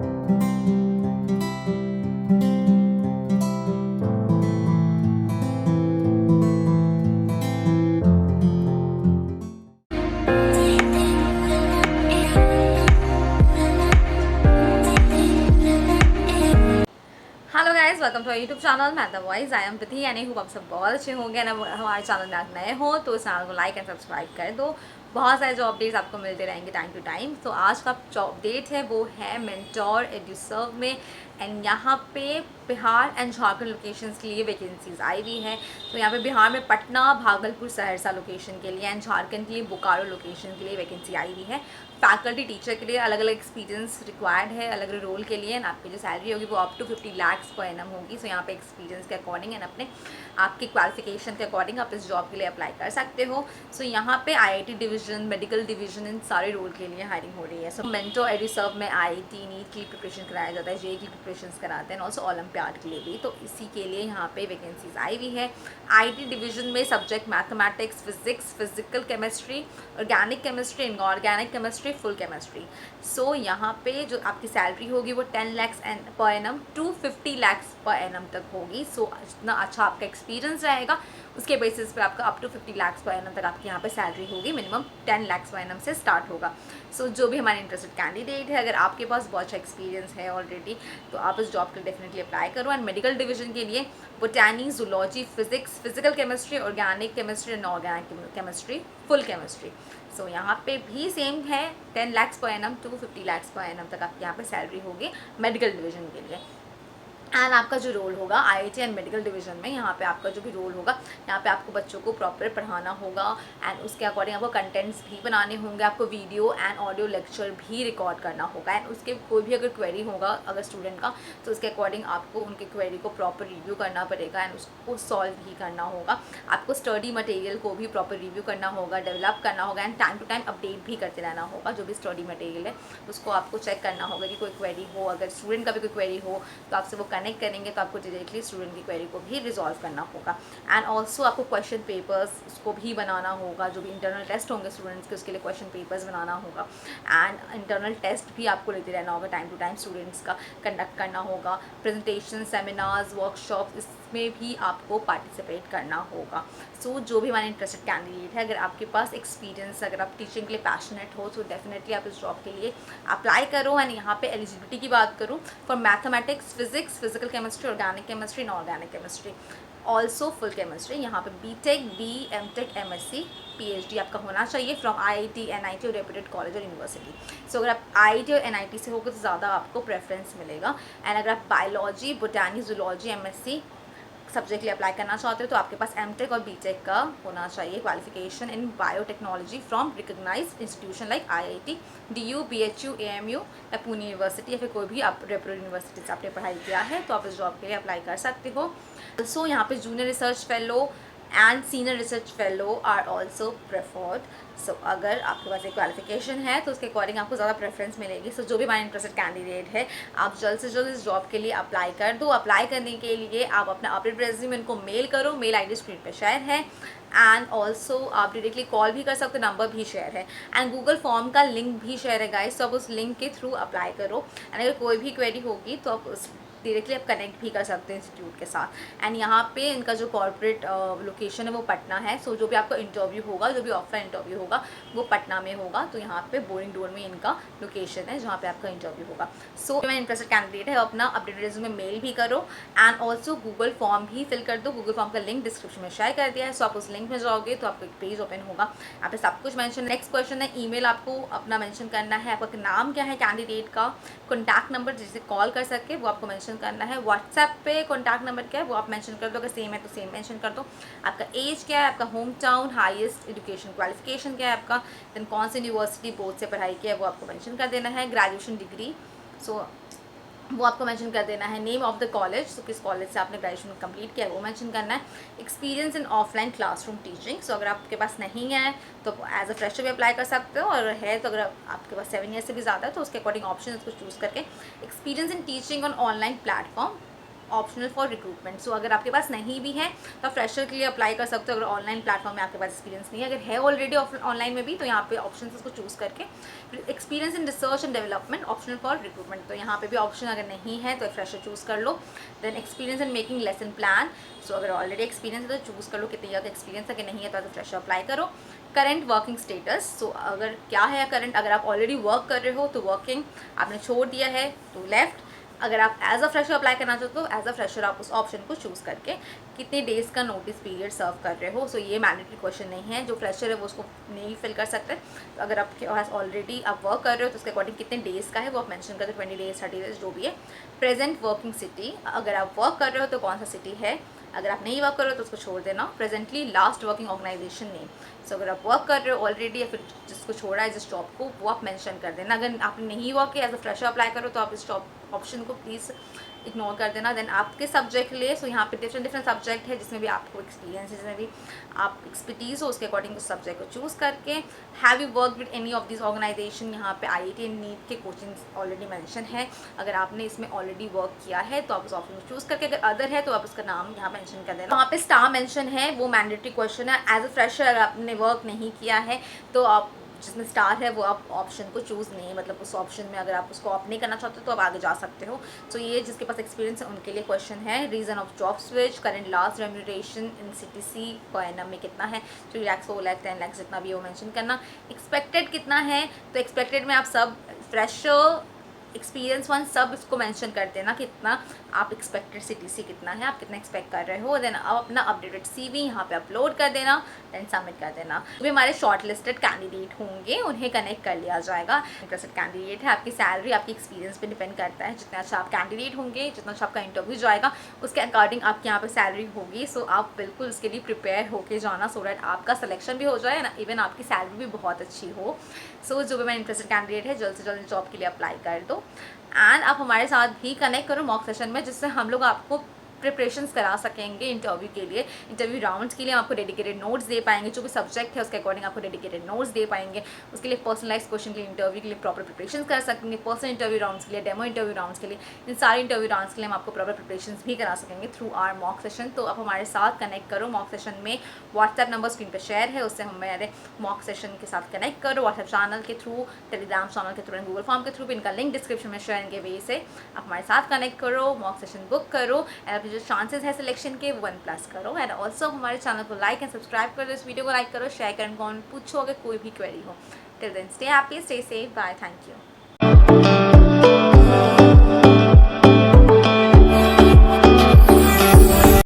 Hello guys, welcome to YouTube channel मैं the voice. I am विथी and I hope आप सब बहुत अच्छे होंगे ना। हमारे चैनल में आप नए हो तो इस चैनल को लाइक एंड सब्सक्राइब कर दो। बहुत सारे जॉब अपडेट्स आपको मिलते रहेंगे टाइम टू टाइम। तो आज का जॉब अपडेट है वो है मेंटोर एड्यूसर्व में, एंड यहाँ पे बिहार एंड झारखंड लोकेशंस के लिए वैकेंसीज आई हुई है। तो यहाँ पे बिहार में पटना, भागलपुर, सहरसा लोकेशन के लिए एंड झारखंड के लिए बोकारो लोकेशन के लिए वैकेंसी आई हुई है। फैकल्टी टीचर के लिए अलग अलग एक्सपीरियंस रिक्वायर्ड है अलग अलग रोल के लिए, एंड आपकी जो सैलरी होगी वो up to 50 lakh per annum होगी। सो यहाँ पे एक्सपीरियंस के अकॉर्डिंग एंड अपने आपके क्वालिफिकेशन के अकॉर्डिंग आप इस जॉब के लिए अप्लाई कर सकते हो। सो यहाँ पे आईआईटी डिवीजन, मेडिकल डिवीजन, इन सारे रोल के लिए हायरिंग हो रही है। सो मेंटोर एड्यूसर्व में आईआईटी नीट की प्रिपरेशन कराया जाता है, जेईई की प्रिपरेशन कराते हैं, ऑल्सो ओलंपियाड के लिए भी। तो इसी के लिए यहाँ पे वैकेंसीज आई हुई है। आईआईटी डिवीजन में subject mathematics, physics, physical chemistry, organic chemistry, inorganic chemistry, full chemistry. So यहाँ पे जो आपकी सैलरी होगी वो 10 lakh per annum to 50 lakh per annum तक होगी। सो जितना अच्छा आपका एक्सपीरियंस रहेगा उसके बेसिस पे आपका up to 50 lakh per annum तक आपकी यहाँ पे सैलरी होगी। मिनिमम 10 लाख पर एनम से स्टार्ट होगा। सो जो भी हमारे इंटरेस्टेड कैंडिडेट है, अगर आपके पास बहुत अच्छा एक्सपीरियंस है ऑलरेडी तो आप इस जॉब के लिए डेफिनेटली अप्लाई करो। एंड मेडिकल डिवीजन के लिए botany, zoology, physics, physical chemistry, organic chemistry, inorganic chemistry, full chemistry. So यहाँ पे भी सेम है, 10 lakh per annum to 50 lakh per annum तक आपकी यहाँ पे सैलरी होगी मेडिकल डिवीजन के लिए। एंड आपका जो रोल होगा आईआईटी एंड मेडिकल डिवीजन में, यहाँ पे आपका जो भी रोल होगा, यहाँ पे आपको बच्चों को प्रॉपर पढ़ाना होगा एंड उसके अकॉर्डिंग आपको कंटेंट्स भी बनाने होंगे, आपको वीडियो एंड ऑडियो लेक्चर भी रिकॉर्ड करना होगा। एंड उसके कोई भी अगर क्वेरी होगा अगर स्टूडेंट का, तो उसके अकॉर्डिंग आपको उनके क्वेरी को प्रॉपर रिव्यू करना पड़ेगा एंड उसको सॉल्व भी करना होगा। आपको स्टडी मटेरियल को भी प्रॉपर रिव्यू करना होगा, डेवलप करना होगा and time to time update भी करते रहना होगा। जो भी स्टडी मटेरियल है उसको आपको चेक करना होगा कि कोई क्वेरी हो, अगर स्टूडेंट का भी कोई क्वेरी हो तो आपसे वो कनेक्ट करेंगे तो आपको डायरेक्टली स्टूडेंट की क्वेरी को भी रिजॉल्व करना होगा। एंड ऑल्सो आपको क्वेश्चन पेपर्स उसको भी बनाना होगा। जो भी इंटरनल टेस्ट होंगे स्टूडेंट्स के उसके लिए क्वेश्चन पेपर्स बनाना होगा एंड इंटरनल टेस्ट भी आपको लेते रहना होगा, टाइम टू टाइम स्टूडेंट्स का कंडक्ट करना होगा। प्रेजेंटेशन, सेमिनार्स, वर्कशॉप, इसमें भी आपको पार्टिसिपेट करना होगा। सो जो भी हमारे इंटरेस्टेड कैंडिडेट है, अगर आपके पास एक्सपीरियंस, अगर आप टीचिंग के लिए पैशनेट हो तो डेफिनेटली आप इस जॉब के लिए अप्लाई करो। एंड यहाँ पे एलिजिबिलिटी की बात करूँ for mathematics, physics, physical chemistry, organic chemistry, inorganic chemistry, also full chemistry. यहाँ पे BTech, B M tech, MSc, PhD आपका होना चाहिए फ्रॉम आईआईटी, एनआईटी और रेप्यूटेड कॉलेज और यूनिवर्सिटी। सो अगर आप आईआईटी और एनआईटी से होगे तो ज़्यादा आपको प्रेफरेंस मिलेगा। एंड अगर आप biology, botany, zoology, MSc subject लिए अप्लाई करना चाहते हो तो आपके पास एमटेक और बीटेक का होना चाहिए qualification in biotechnology from recognised institution like IIT, DU, BHU, AMU या पुणे यूनिवर्सिटी, या फिर कोई भी आप रेप्यूटेड यूनिवर्सिटी से आपने पढ़ाई किया है तो आप इस जॉब के लिए अप्लाई कर सकते हो। ऑल्सो यहाँ पे junior research fellow and senior research fellow are also preferred. So अगर आपके पास एक क्वालिफिकेशन है तो उसके अकॉर्डिंग आपको ज़्यादा प्रेफरेंस मिलेगी। सो जो भी हमारे इंटरेस्टेड कैंडिडेट है आप जल्द से जल्द इस जॉब के लिए अप्लाई कर दो। अप्लाई करने के लिए आप अपना अपडेट रेज्यूमे इनको मेल करो, मेल आईडी स्क्रीन पे शेयर है। एंड ऑल्सो आप डायरेक्टली कॉल भी कर सकते हो, नंबर भी शेयर है एंड गूगल फॉर्म का लिंक भी शेयर है गाइस। तो आप उस लिंक के थ्रू अप्लाई करो एंड अगर कोई भी क्वेरी होगी तो आप उस डायरेक्टली आप कनेक्ट भी कर सकते हैं इंस्टीट्यूट के साथ। एंड यहाँ पे इनका जो कॉर्पोरेट लोकेशन है वो पटना है। सो जो भी आपका इंटरव्यू होगा, जो भी ऑफलाइन इंटरव्यू होगा वो पटना में होगा। तो यहाँ पे बोरिंग डोर में इनका लोकेशन है जहाँ पे आपका इंटरव्यू होगा। सो मैं इंटरेस्टेड कैंडिडेट है अपना अपडेटेड रिज्यूमे मेल भी करो एंड ऑल्सो गूगल फॉर्म भी फिल कर दो। गूगल फॉर्म का लिंक डिस्क्रिप्शन में शेयर कर दिया है। सो आप उस लिंक में जाओगे तो आपको एक पेज ओपन होगा, यहाँ पे सब कुछ मेंशन। नेक्स्ट क्वेश्चन है ईमेल आपको अपना मेंशन करना है, आपका नाम क्या है कैंडिडेट का, कॉन्टैक्ट नंबर जिसे कॉल कर सके वो आपको मेंशन करना है, व्हाट्सएप पे कॉन्टैक्ट नंबर क्या है वो आप मेंशन कर दो, अगर सेम है तो सेम मेंशन कर दो, आपका एज क्या है, आपका home town, highest education qualification क्या है आपका, देन कौन सी यूनिवर्सिटी बोर्ड से पढ़ाई की है वो आपको मेंशन कर देना है, ग्रेजुएशन डिग्री सो वो आपको मेंशन कर देना है, नेम ऑफ द कॉलेज, सो किस कॉलेज से आपने ग्रेजुएशन कंप्लीट किया है वो मेंशन करना है, experience in offline classroom teaching. So अगर आपके पास नहीं है तो एज अ फ्रेशर भी अप्लाई कर सकते हो, और है तो अगर आपके पास 7 ईयर्स से भी ज़्यादा है तो उसके अकॉर्डिंग ऑप्शन उसको चूज़ करके experience in teaching on online platform optional for recruitment. So अगर आपके पास नहीं भी है तो आप फ्रेशर के लिए अप्लाई कर सकते हो अगर ऑनलाइन प्लेटफॉर्म में आपके पास एक्सपीरियंस नहीं है। अगर है ऑलरेडी ऑनलाइन में भी तो यहाँ पे ऑप्शन उसको चूज़ करके experience in research and development optional for recruitment, तो यहाँ पे भी ऑप्शन अगर नहीं है तो फ्रेशर चूज़ कर लो। Then experience in making lesson plan, so अगर ऑलरेडी एक्सपीरियंस है तो चूज़ कर लो कितनी ज़्यादा एक्सपीरियंस है, कि नहीं है तो फ्रेशर अप्लाई करो। करंट वर्किंग स्टेटस, सो अगर क्या है करंट, अगर आप ऑलरेडी वर्क कर रहे हो तो वर्किंग, आपने छोड़ दिया है तो लेफ्ट। अगर आप एज अ फ्रेशर अप्लाई करना चाहते हो तो एज अ फ्रेशर आप उस ऑप्शन को चूज़ करके कितने डेज़ का नोटिस पीरियड सर्व कर रहे हो। सो ये मैंडेटरी क्वेश्चन नहीं है, जो फ्रेशर है वो उसको नहीं फिल कर सकते। तो अगर आपके पास ऑलरेडी आप वर्क कर रहे हो तो उसके अकॉर्डिंग कितने डेज़ का है वो आप मेंशन करते हो, 20 डेज 30 डेज जो भी है। प्रेजेंट वर्किंग सिटी, अगर आप वर्क कर रहे हो तो कौन सा सिटी है, अगर आप नहीं वर्क कर रहे हो तो उसको छोड़ देना। Presently last working organization name, so अगर आप वर्क कर रहे हो ऑलरेडी या फिर जिसको छोड़ा है जिस जॉब को वो आप मेंशन कर देना। अगर आपने नहीं वर्क किया एज अ फ्रेशर अप्लाई करो तो आप इस जॉब ऑप्शन को प्लीज़ इग्नोर कर देना। देन आपके सब्जेक्ट लिए, सो यहाँ पे डिफरेंट सब्जेक्ट है जिसमें भी आपको एक्सपीरियंस है, जिसमें भी आप एक्सपर्टीज़ हो उसके अकॉर्डिंग उस सब्जेक्ट को चूज़ करके have you work with any of this organisation, यहाँ पे IIT एंड नीट के कोचिंग ऑलरेडी मेंशन है। अगर आपने इसमें ऑलरेडी वर्क किया है तो आप उस ऑप्शन को चूज़ करके, अगर अदर है तो आप उसका नाम यहाँ मेंशन कर देना। वहाँ पे स्टार मेंशन है, वो मैंडेटरी क्वेश्चन है। एज अ फ्रेशर अगर आपने वर्क नहीं किया है तो आप जिसमें स्टार है वो आप ऑप्शन को चूज़ नहीं, मतलब उस ऑप्शन में अगर आप उसको ऑप नहीं करना चाहते तो आप आगे जा सकते हो। सो ये जिसके पास एक्सपीरियंस है उनके लिए क्वेश्चन है। Reason of job switch, current last remuneration in CTC per annum में कितना है, 3 लाख 4 लाख 10 लाख जितना भी वो मेंशन करना। एक्सपेक्टेड कितना है, तो एक्सपेक्टेड में आप सब फ्रेशर एक्सपीरियंस वन सब इसको मेंशन कर देना कितना आप एक्सपेक्टेड CTC कितना है, आप कितना एक्सपेक्ट कर रहे हो। देन आप अपना अपडेटेड CV यहाँ पे अपलोड कर देना, देन सबमिट कर देना। जो भी हमारे शॉर्ट लिस्टेड कैंडिडेट होंगे उन्हें कनेक्ट कर लिया जाएगा। इंटरेस्टेड कैंडिडेट है, आपकी सैलरी आपकी एक्सपीरियंस पे डिपेंड करता है। जितना अच्छा आप कैंडिडेट होंगे, जितना अच्छा आपका इंटरव्यू जाएगा उसके अकॉर्डिंग आपके यहाँ पे सैलरी होगी। सो आप बिल्कुल उसके लिए प्रिपेयर होके जाना, सो डैट आपका सिलेक्शन भी हो जाए ना, इवन आपकी सैलरी भी बहुत अच्छी हो। सो जो भी मैं इंटरेस्टेड कैंडिडेट है जल्द से जल्द जॉब के लिए अप्लाई कर दो। एंड आप हमारे साथ भी कनेक्ट करो मॉक सेशन में, जिससे हम लोग आपको प्रिपरेशंस करा सकेंगे इंटरव्यू के लिए। इंटरव्यू राउंड्स के लिए आपको डेडिकेटेड नोट्स दे पाएंगे, जो भी सब्जेक्ट है उसके अकॉर्डिंग आपको डेडिकेटेड नोट्स दे पाएंगे। उसके लिए पर्सनलाइज क्वेश्चन के लिए इंटरव्यू के लिए प्रॉपर प्रिपरेशन कर सकेंगे, पर्सनल इंटरव्यू राउंड्स के लिए, डेमो इंटरव्यू राउंड्स के लिए, इन सारे इंटरव्यू राउंड्स के लिए हम आपको प्रॉपर प्रिपरेशन भी करा सकेंगे थ्रू आर मॉक सेशन। तो आप हमारे साथ कनेक्ट करो मॉक सेशन में। व्हाट्सएप नंबर स्क्रीन पर शेयर है, उससे हमारे मॉक सेशन के साथ कनेक्ट करो व्हाट्सएप चैनल के थ्रू, टेलीग्राम चैनल के थ्रू एंड गूगल फॉर्म के थ्रू। इनका लिंक डिस्क्रिप्शन में शेयर के वे से आप हमारे साथ कनेक्ट करो, मॉक सेशन बुक करो एंड अपने जो चांसेस है सिलेक्शन के 1+ करो। एंड ऑल्सो हमारे चैनल को लाइक एंड सब्सक्राइब करो, इस वीडियो को लाइक करो, शेयर करें, कौन पूछो अगर कोई भी क्वेरी हो। Till then stay happy, stay safe, bye, thank you.